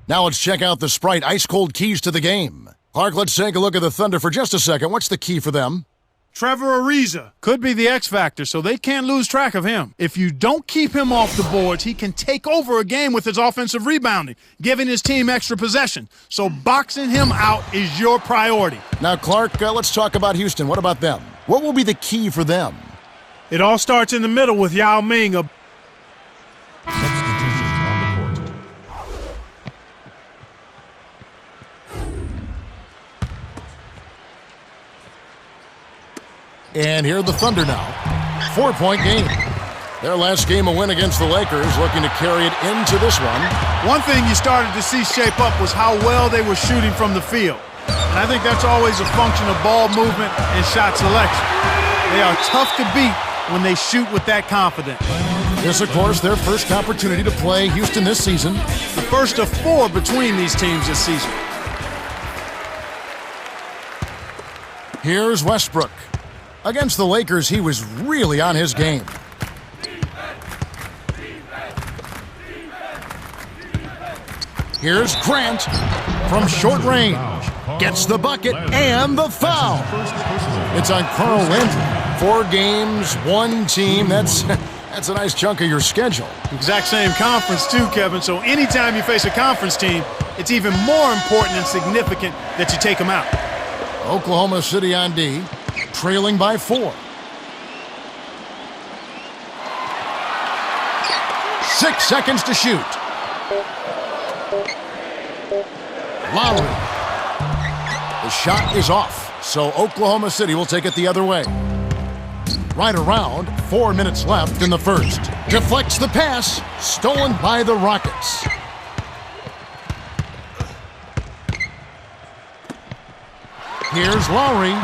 Now let's check out the Sprite ice-cold keys to the game. Clark, let's take a look at the Thunder for just a second. What's the key for them? Trevor Ariza could be the X factor, so they can't lose track of him. If you don't keep him off the boards, he can take over a game with his offensive rebounding, giving his team extra possession. So boxing him out is your priority. Now, Clark, let's talk about Houston. What about them? What will be the key for them? It all starts in the middle with Yao Ming. And here are the Thunder now. 4-point game. Their last game, a win against the Lakers, looking to carry it into this one. One thing you started to see shape up was how well they were shooting from the field. And I think that's always a function of ball movement and shot selection. They are tough to beat when they shoot with that confidence. This, of course, their first opportunity to play Houston this season. The first of 4 between these teams this season. Here's Westbrook. Against the Lakers, he was really on his game. Here's Grant from short range. Gets the bucket and the foul. It's on Carl Landry. 4 games, 1 team. That's a nice chunk of your schedule. Exact same conference too, Kevin. So anytime you face a conference team, it's even more important and significant that you take them out. Oklahoma City on D, trailing by 4. 6 seconds to shoot. Lowry. The shot is off, so Oklahoma City will take it the other way. Right around, 4 minutes left in the first. Deflects the pass, stolen by the Rockets. Here's Lowry,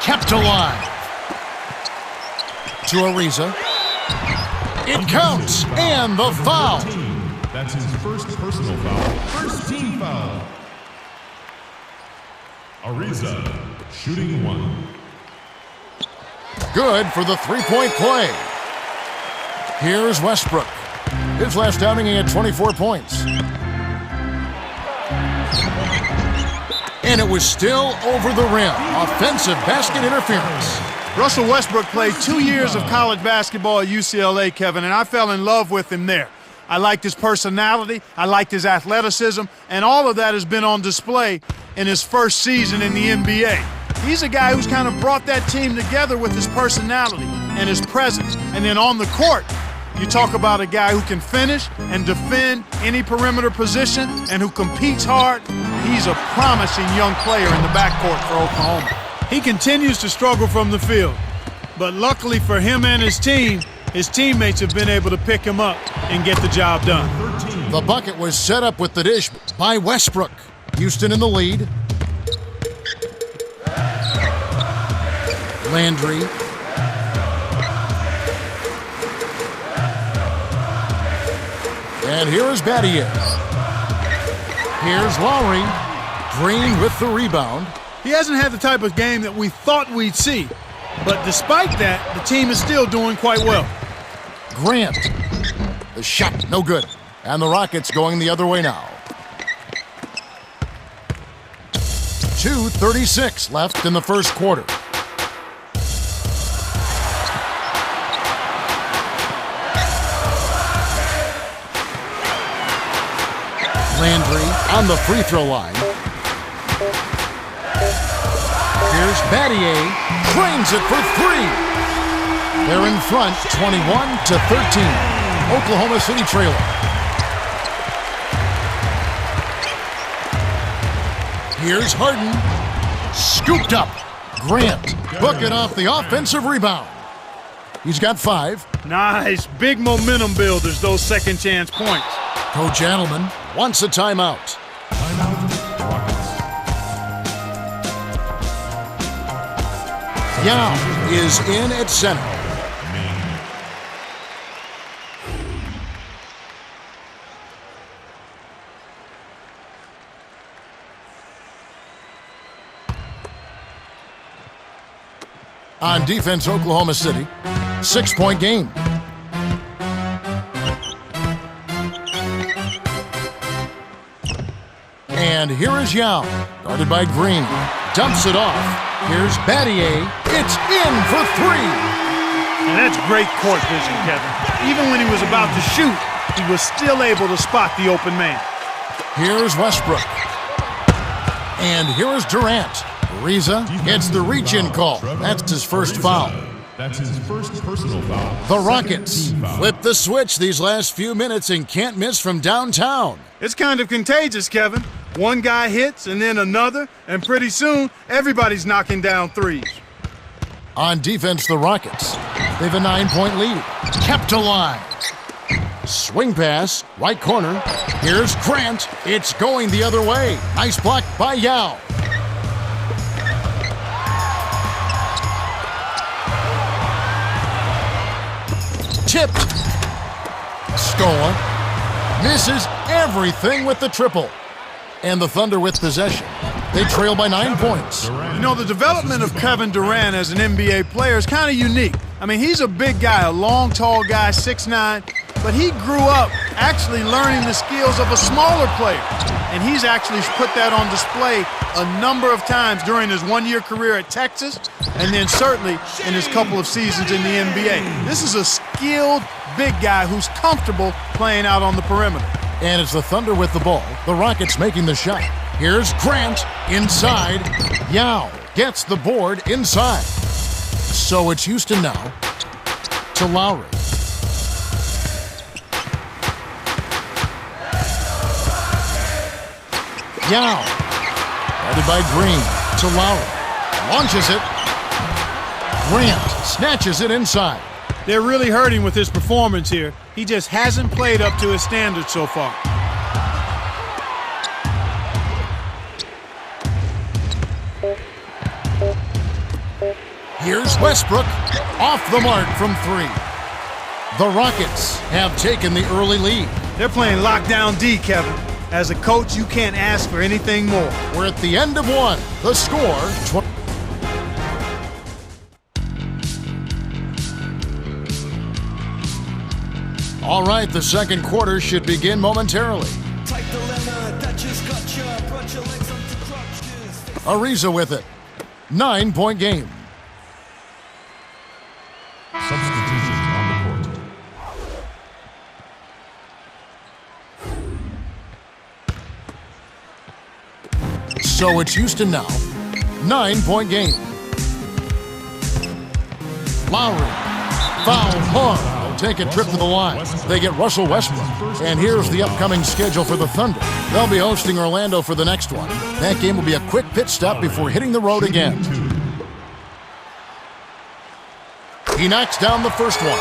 kept alive. To Ariza. It counts, and the foul. That's his first personal foul. First team foul. Ariza, shooting 1. Good for the 3-point play. Here's Westbrook. His last outing, he had 24 points. And it was still over the rim. Offensive basket interference. Russell Westbrook played 2 years of college basketball at UCLA, Kevin, and I fell in love with him there. I liked his personality, I liked his athleticism, and all of that has been on display in his first season in the NBA. He's a guy who's kind of brought that team together with his personality and his presence. And then on the court, you talk about a guy who can finish and defend any perimeter position and who competes hard. He's a promising young player in the backcourt for Oklahoma. He continues to struggle from the field, but luckily for him and his team, his teammates have been able to pick him up and get the job done. The bucket was set up with the dish by Westbrook. Houston in the lead. Landry. And here is Battier. Here's Lowry. Green with the rebound. He hasn't had the type of game that we thought we'd see, but despite that, the team is still doing quite well. Grant. The shot, no good. And the Rockets going the other way now. 2:36 left in the first quarter. Landry on the free throw line. Here's Battier, drains it for 3. They're in front, 21-13. Oklahoma City trailing. Here's Harden, scooped up. Grant, bucket off the offensive rebound. He's got 5. Nice, big momentum builders, those second chance points. Coach Adelman wants a timeout. Yao is in at center. On defense, Oklahoma City, 6-point game. And here is Yao, guarded by Green. Dumps it off. Here's Battier. It's in for three. And that's great court vision, Kevin. Even when he was about to shoot, he was still able to spot the open man. Here's Westbrook. And here is Durant. Ariza gets the reach-in call. That's his first foul. That's his first personal foul. The Rockets flip the switch these last few minutes and can't miss from downtown. It's kind of contagious, Kevin. One guy hits and then another, and pretty soon, everybody's knocking down threes. On defense, the Rockets. They have a 9-point lead. Kept alive. Swing pass, right corner. Here's Grant. It's going the other way. Nice block by Yao. Tipped. Scola misses everything with the triple. And the Thunder with possession. They trail by 9 points. You know, the development of Kevin Durant as an NBA player is kind of unique. I mean, he's a big guy, a long, tall guy, 6'9", but he grew up actually learning the skills of a smaller player. And he's actually put that on display a number of times during his one-year career at Texas, and then certainly in his couple of seasons in the NBA. This is a skilled big guy who's comfortable playing out on the perimeter. And it's the Thunder with the ball. The Rockets making the shot. Here's Grant inside. Yao gets the board inside. So it's Houston now to Lowry. Yao, guarded by Green, to Lowry. Launches it. Grant snatches it inside. They're really hurting with his performance here. He just hasn't played up to his standards so far. Here's Westbrook, off the mark from three. The Rockets have taken the early lead. They're playing lockdown D, Kevin. As a coach, you can't ask for anything more. We're at the end of one. The score, all right, the second quarter should begin momentarily. Ariza with it. 9-point game. Substitutions on the court. So it's Houston now. 9-point game. Lowry. Foul hard. Take a trip to the line. They get Russell Westbrook. And here's the upcoming schedule for the Thunder. They'll be hosting Orlando for the next one. That game will be a quick pit stop before hitting the road again. He knocks down the first one.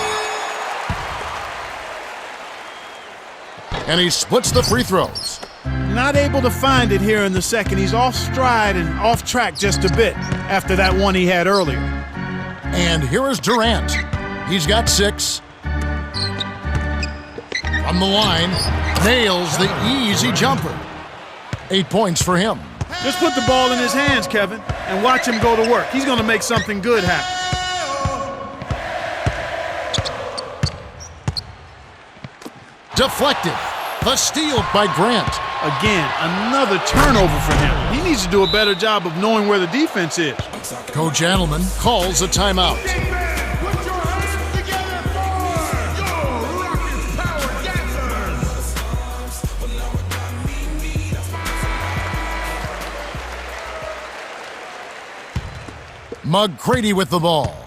And he splits the free throws. Not able to find it here in the second. He's off stride and off track just a bit after that one he had earlier. And here is Durant. He's got 6. From the line, nails the easy jumper. 8 points for him. Just put the ball in his hands, Kevin, and watch him go to work. He's going to make something good happen. Deflected. The steal by Grant. Again, another turnover for him. He needs to do a better job of knowing where the defense is. Coach Adelman calls a timeout. McGrady with the ball.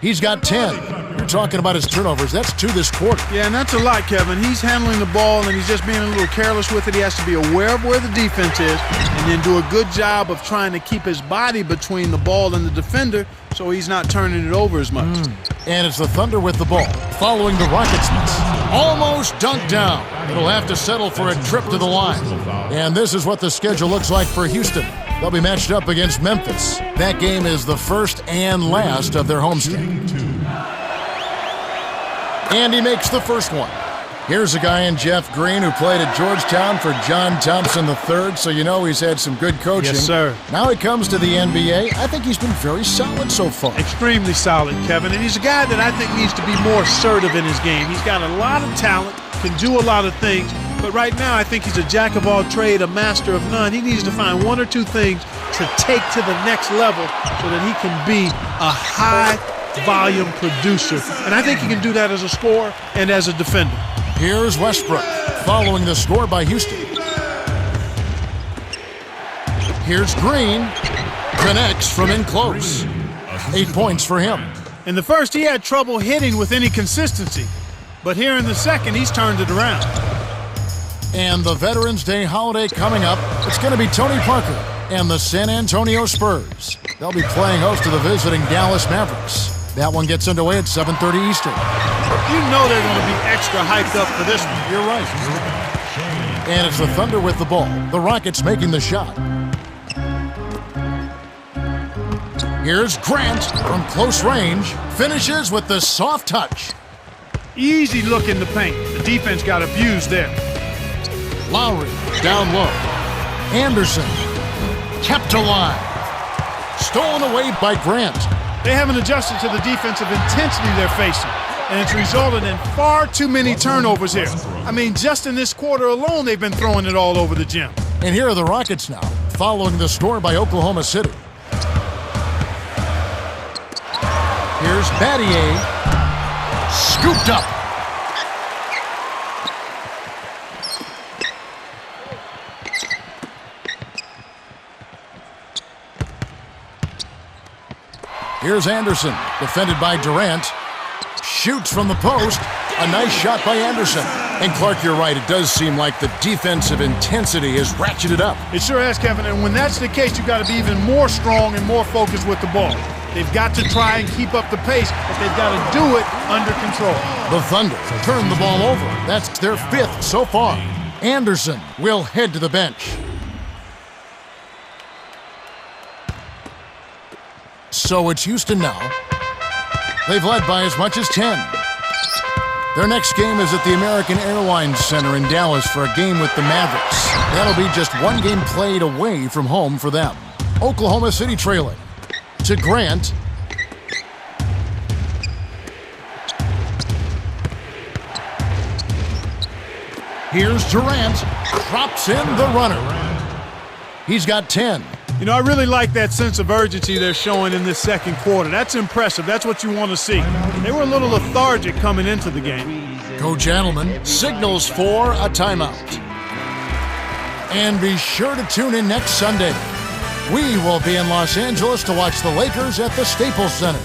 He's got 10. You're talking about his turnovers. That's 2 this quarter. Yeah, and that's a lot, Kevin. He's handling the ball, and he's just being a little careless with it. He has to be aware of where the defense is and then do a good job of trying to keep his body between the ball and the defender so he's not turning it over as much. And it's the Thunder with the ball, following the Rockets' miss. Almost dunked down. It'll have to settle for a trip to the line. And this is what the schedule looks like for Houston. They'll be matched up against Memphis. That game is the first and last of their homestand. And he makes the first one. Here's a guy in Jeff Green who played at Georgetown for John Thompson III, so you know he's had some good coaching. Yes, sir. Now he comes to the NBA. I think he's been very solid so far. Extremely solid, Kevin. And he's a guy that I think needs to be more assertive in his game. He's got a lot of talent, can do a lot of things, But right now, I think he's a jack of all trades, a master of none. He needs to find one or two things to take to the next level so that he can be a high-volume producer. And I think he can do that as a scorer and as a defender. Here's Westbrook, following the score by Houston. Here's Green, connects from in close. 8 points for him. In the first, he had trouble hitting with any consistency. But here in the second, he's turned it around. And the Veterans Day holiday coming up, it's going to be Tony Parker and the San Antonio Spurs. They'll be playing host to the visiting Dallas Mavericks. That one gets underway at 7:30 Eastern. You know they're going to be extra hyped up for this one. You're right. And it's the Thunder with the ball. The Rockets making the shot. Here's Grant from close range. Finishes with the soft touch. Easy look in the paint. The defense got abused there. Lowry down low. Anderson kept alive. Stolen away by Grant. They haven't adjusted to the defensive intensity they're facing, and it's resulted in far too many turnovers here. I mean, just in this quarter alone, they've been throwing it all over the gym. And here are the Rockets now, following the score by Oklahoma City. Here's Battier, scooped up. Here's Anderson, defended by Durant. Shoots from the post. A nice shot by Anderson. And Clark, you're right. It does seem like the defensive intensity is ratcheted up. It sure has, Kevin. And when that's the case, you've got to be even more strong and more focused with the ball. They've got to try and keep up the pace, but they've got to do it under control. The Thunder turn the ball over. That's their 5th so far. Anderson will head to the bench. So it's Houston now. They've led by as much as 10. Their next game is at the American Airlines Center in Dallas for a game with the Mavericks. That'll be just one game played away from home for them. Oklahoma City trailing. To Grant. Here's Durant. Drops in the runner. He's got 10. You know, I really like that sense of urgency they're showing in this second quarter. That's impressive. That's what you want to see. They were a little lethargic coming into the game. Coach Adelman signals for a timeout. And be sure to tune in next Sunday. We will be in Los Angeles to watch the Lakers at the Staples Center.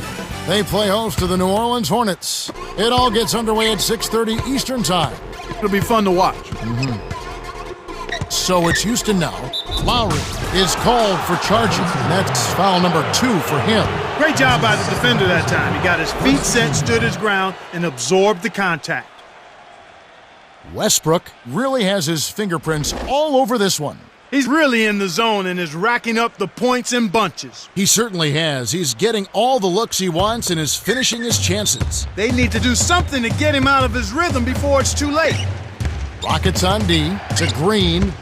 They play host to the New Orleans Hornets. It all gets underway at 6:30 Eastern Time. It'll be fun to watch. So it's Houston now. Lowry is called for charging. That's foul number 2 for him. Great job by the defender that time. He got his feet set, stood his ground, and absorbed the contact. Westbrook really has his fingerprints all over this one. He's really in the zone and is racking up the points in bunches. He certainly has. He's getting all the looks he wants and is finishing his chances. They need to do something to get him out of his rhythm before it's too late. Rockets on D to Green.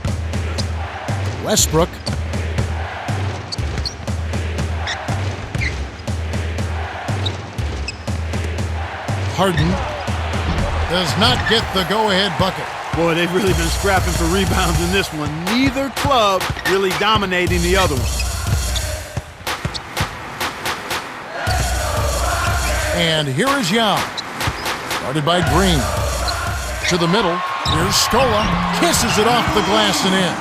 Westbrook. Harden does not get the go-ahead bucket. Boy, they've really been scrapping for rebounds in this one. Neither club really dominating the other one. And here is Young. Guarded by Green. To the middle. Here's Scola. Kisses it off the glass and in.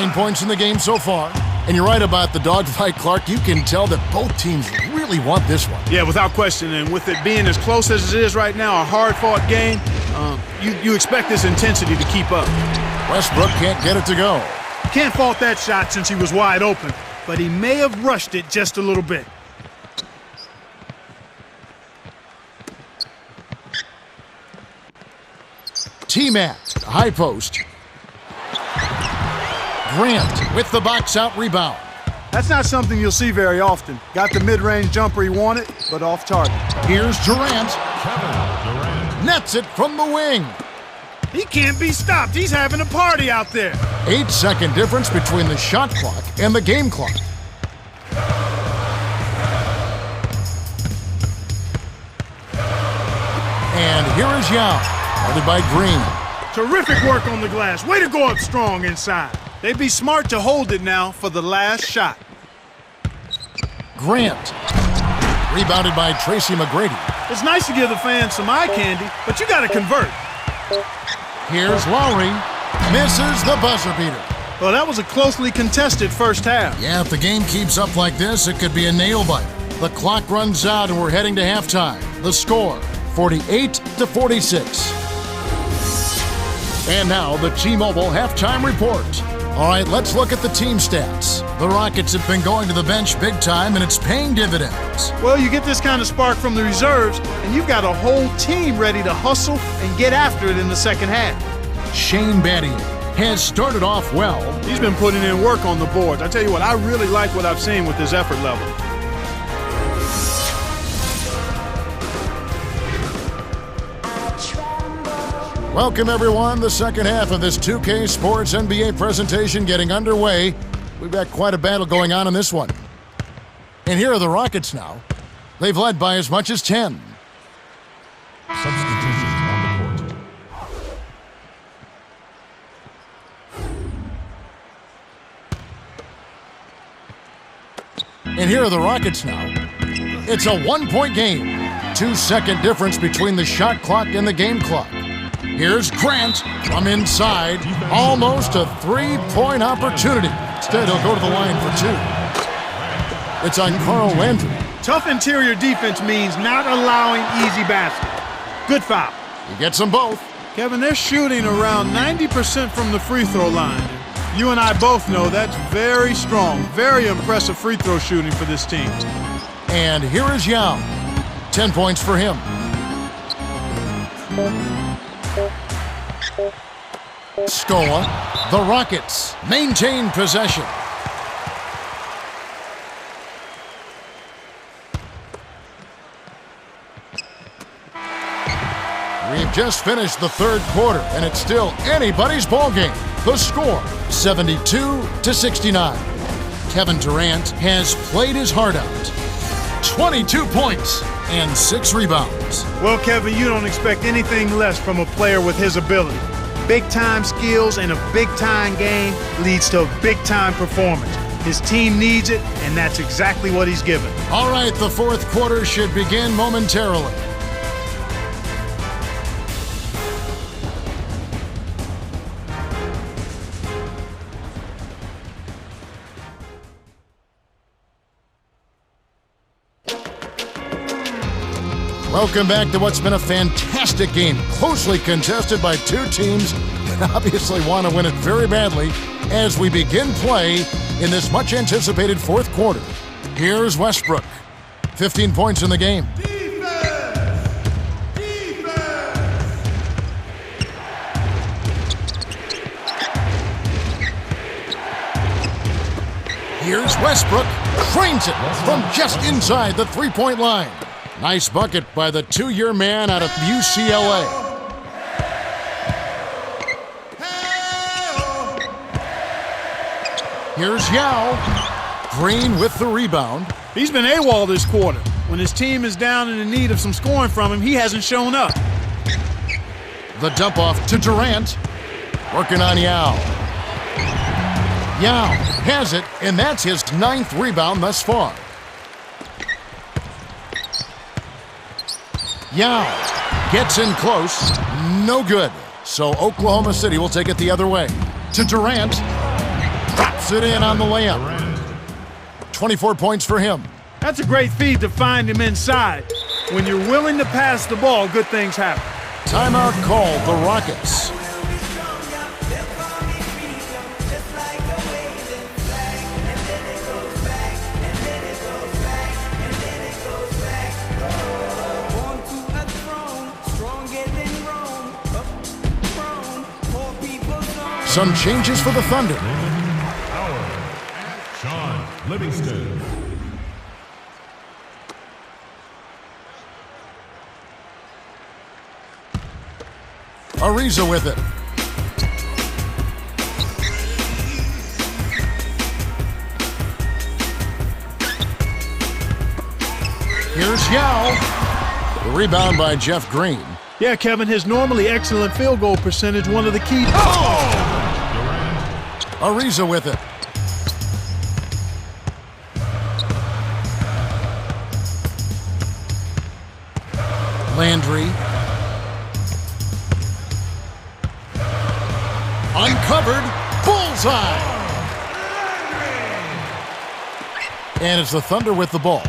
9 points in the game so far. And you're right about the dogfight, Clark. You can tell that both teams really want this one. Yeah, without question. And with it being as close as it is right now, a hard-fought game, you expect this intensity to keep up. Westbrook can't get it to go. Can't fault that shot since he was wide open, but he may have rushed it just a little bit. T-Mac, high post. Grant with the box-out rebound. That's not something you'll see very often. Got the mid-range jumper he wanted, but off target. Here's Durant. Nets it from the wing. He can't be stopped. He's having a party out there. 8-second difference between the shot clock and the game clock. And here is Yao, guarded by Green. Terrific work on the glass. Way to go up strong inside. They'd be smart to hold it now for the last shot. Grant. Rebounded by Tracy McGrady. It's nice to give the fans some eye candy, but you got to convert. Here's Lowry. Misses the buzzer beater. Well, that was a closely contested first half. Yeah, if the game keeps up like this, it could be a nail-biter. The clock runs out and we're heading to halftime. The score, 48-46. And now, the T-Mobile halftime report. All right, let's look at the team stats. The Rockets have been going to the bench big time, and it's paying dividends. Well, you get this kind of spark from the reserves, and you've got a whole team ready to hustle and get after it in the second half. Shane Battier has started off well. He's been putting in work on the boards. I tell you what, I really like what I've seen with his effort level. Welcome, everyone. The second half of this 2K Sports NBA presentation getting underway. We've got quite a battle going on in this one. And here are the Rockets now. They've led by as much as 10. Substitutions on the court. And here are the Rockets now. It's a one-point game. 2-second difference between the shot clock and the game clock. Here's Grant from inside. Almost a three-point opportunity. Instead, he'll go to the line for two. It's on Carl Landry. Tough interior defense means not allowing easy baskets. Good foul. He gets them both. Kevin, they're shooting around 90% from the free throw line. You and I both know that's very strong, very impressive free throw shooting for this team. And here is Yao. 10 points for him. Scola, the Rockets maintain possession. We've just finished the third quarter, and it's still anybody's ballgame. The score, 72-69. Kevin Durant has played his heart out. 22 points and 6 rebounds. Well, Kevin, you don't expect anything less from a player with his ability. Big-time skills in a big-time game leads to a big-time performance. His team needs it, and that's exactly what he's given. All right, the fourth quarter should begin momentarily. Welcome back to what's been a fantastic game, closely contested by two teams that obviously want to win it very badly as we begin play in this much-anticipated fourth quarter. Here's Westbrook, 15 points in the game. Defense! Here's Westbrook, trains it from just inside the three-point line. Nice bucket by the two-year man out of UCLA. Here's Yao. Green with the rebound. He's been AWOL this quarter. When his team is down and in need of some scoring from him, he hasn't shown up. The dump off to Durant. Working on Yao. Yao has it, and that's his 9th rebound thus far. Yao gets in close. No good. So Oklahoma City will take it the other way. To Durant. Drops it in on the layup. 24 points for him. That's a great feed to find him inside. When you're willing to pass the ball, good things happen. Timeout called the Rockets. Some changes for the Thunder. Sean Livingston. Ariza with it. Here's Yao. The rebound by Jeff Green. Yeah, Kevin, his normally excellent field goal percentage, one of the keys. Ariza with it. Landry. Uncovered. Bullseye. And it's the Thunder with the ball.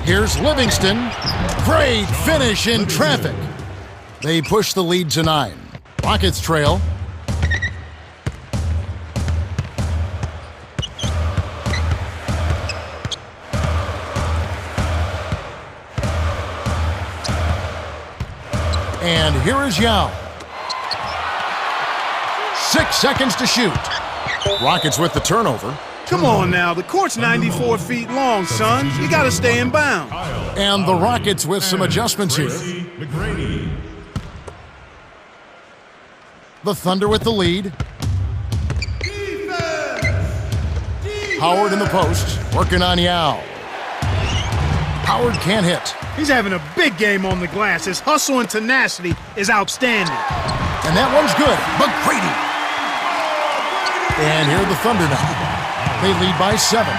Here's Livingston. Great finish in traffic. They push the lead to 9. Rockets trail. And here is Yao. 6 seconds to shoot. Rockets with the turnover. Come on now, the court's 94 feet long, son. You gotta stay in bounds. And the Rockets with some adjustments here. The Thunder with the lead. Howard in the post, working on Yao. Howard can't hit. He's having a big game on the glass. His hustle and tenacity is outstanding. And that one's good. McGrady. And here are the Thunder now. They lead by 7.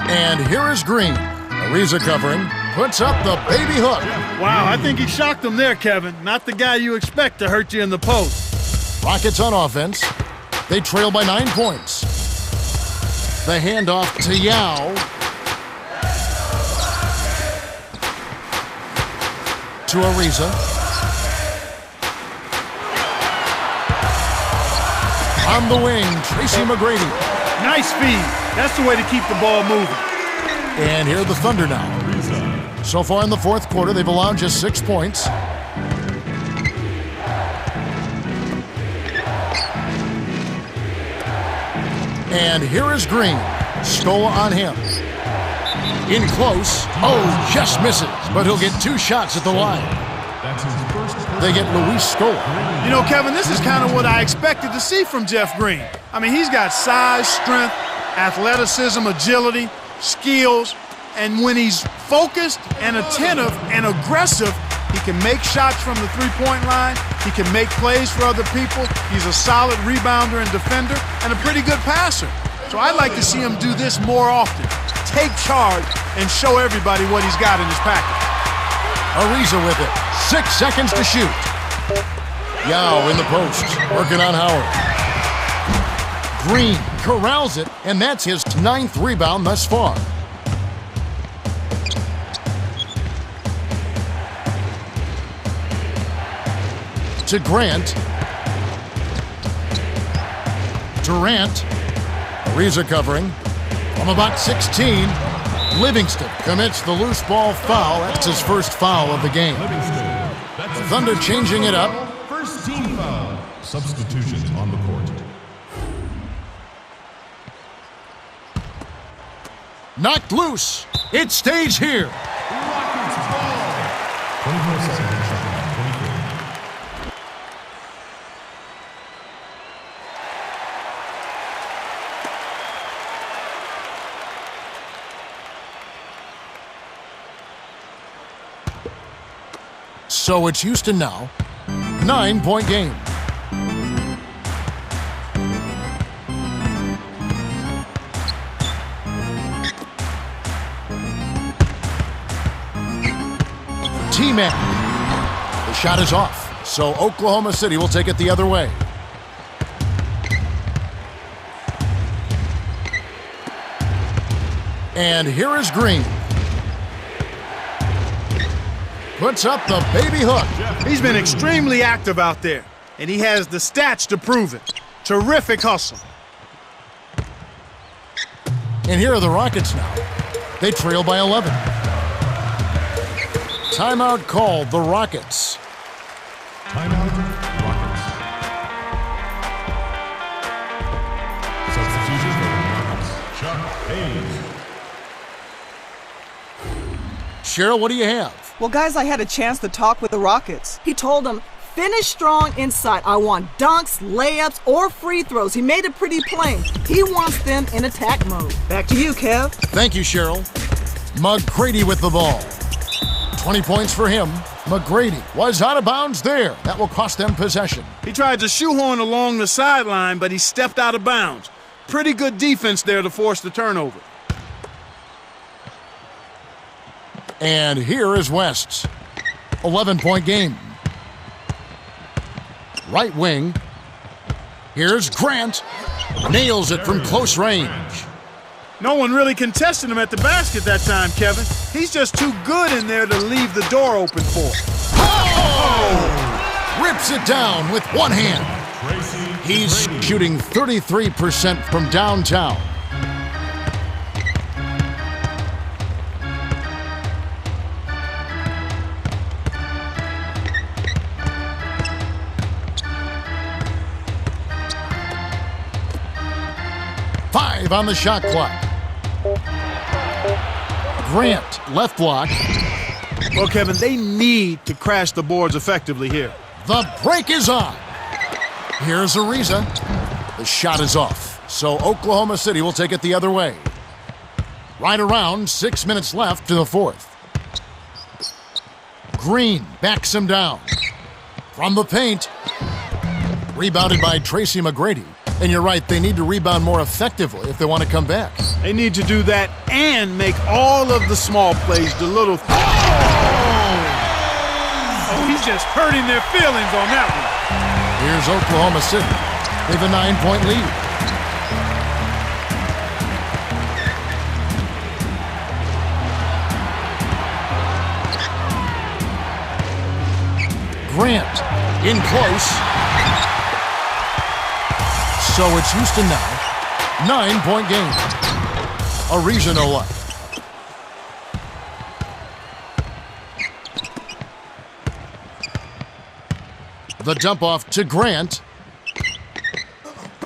And here is Green. Ariza covering. Puts up the baby hook. Wow, I think he shocked him there, Kevin. Not the guy you expect to hurt you in the post. Rockets on offense. They trail by 9 points. The handoff to Yao. To Ariza. On the wing, Tracy McGrady. Nice feed. That's the way to keep the ball moving. And here are the Thunder now. So far in the fourth quarter, they've allowed just 6 points. And here is Green. Stola on him. In close. Oh, just misses. But he'll get 2 shots at the line. They get Luis Scola. You know, Kevin, this is kind of what I expected to see from Jeff Green. I mean, he's got size, strength, athleticism, agility, skills, and when he's focused and attentive and aggressive, he can make shots from the three-point line. He can make plays for other people. He's a solid rebounder and defender and a pretty good passer. So I'd like to see him do this more often. Take charge and show everybody what he's got in his package. Ariza with it. 6 seconds to shoot. Yao in the post, working on Howard. Green corrals it, and that's his 9th rebound thus far. To Grant. Durant. Ariza covering. From about 16, Livingston commits the loose ball foul. That's his first foul of the game. The Thunder changing it up. First team foul. Substitutions on the court. Knocked loose. It stays here. Rockets ball. 24 seconds. 24. So it's Houston now. 9-point game. T-Man. The shot is off, so Oklahoma City will take it the other way. And here is Green. Puts up the baby hook. He's been extremely active out there, and he has the stats to prove it. Terrific hustle. And here are the Rockets now. They trail by 11. Timeout called, the Rockets. Timeout, Rockets. Substitution for the Rockets. Chuck Hayes. Cheryl, what do you have? Well, guys, I had a chance to talk with the Rockets. He told them, finish strong inside. I want dunks, layups, or free throws. He made it pretty plain. He wants them in attack mode. Back to you, Kev. Thank you, Cheryl. McGrady with the ball. 20 points for him. McGrady was out of bounds there. That will cost them possession. He tried to shoehorn along the sideline, but he stepped out of bounds. Pretty good defense there to force the turnover. And here is West's 11-point game. Right wing. Here's Grant. Nails it from close range. No one really contested him at the basket that time, Kevin. He's just too good in there to leave the door open for. Oh! Rips it down with one hand. He's shooting 33% from downtown. Five on the shot clock. Grant, left block. Well, Kevin, they need to crash the boards effectively here. The break is on. Here's Ariza. The shot is off, so Oklahoma City will take it the other way. Right around 6 minutes left to the fourth. Green backs him down. From the paint. Rebounded by Tracy McGrady. And you're right, they need to rebound more effectively if they want to come back. They need to do that and make all of the small plays, the little... Oh, he's just hurting their feelings on that one. Here's Oklahoma City. They have a 9-point lead. Grant in close. So it's Houston now. 9-point game. Ariza no luck. The dump off to Grant.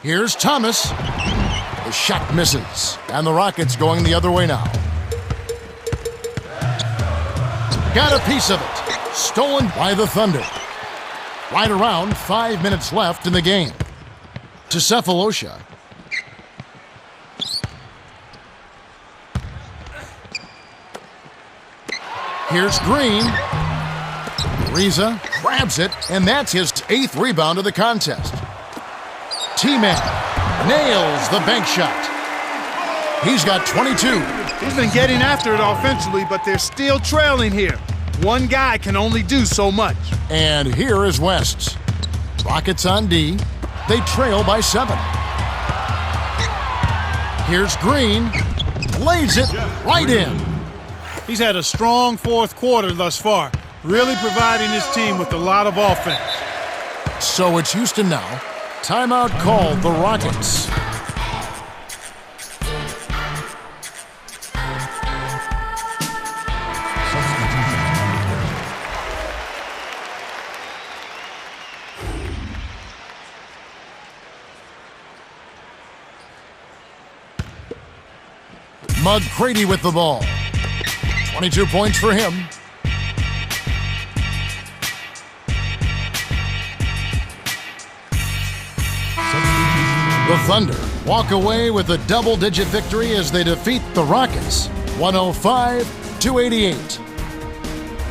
Here's Thomas. The shot misses. And the Rockets going the other way now. Got a piece of it. Stolen by the Thunder. Right around 5 minutes left in the game. To Cephalosha. Here's Green. Ariza grabs it, and that's his 8th rebound of the contest. T-Man nails the bank shot. He's got 22. He's been getting after it offensively, but they're still trailing here. One guy can only do so much. And here is West. Rockets on D. They trail by 7. Here's Green. Lays it right in. He's had a strong fourth quarter thus far, really providing his team with a lot of offense. So it's Houston now. Timeout called the Rockets. McGrady with the ball. 22 points for him. The Thunder walk away with a double-digit victory as they defeat the Rockets, 105-88.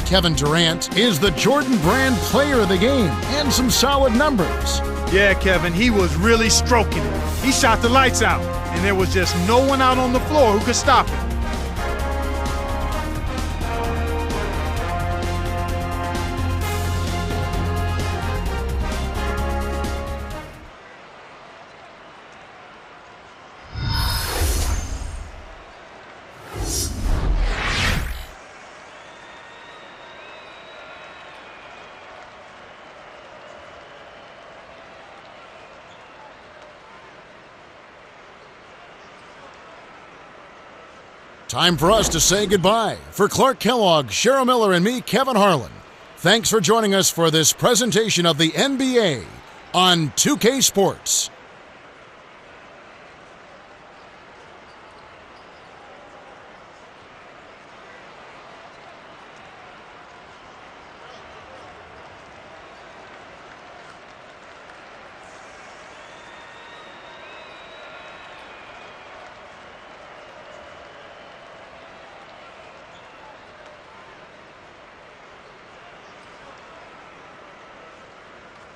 Kevin Durant is the Jordan Brand player of the game, and some solid numbers. Yeah, Kevin, he was really stroking it. He shot the lights out, and there was just no one out on the floor who could stop him. Time for us to say goodbye. For Clark Kellogg, Cheryl Miller, and me, Kevin Harlan, thanks for joining us for this presentation of the NBA on 2K Sports.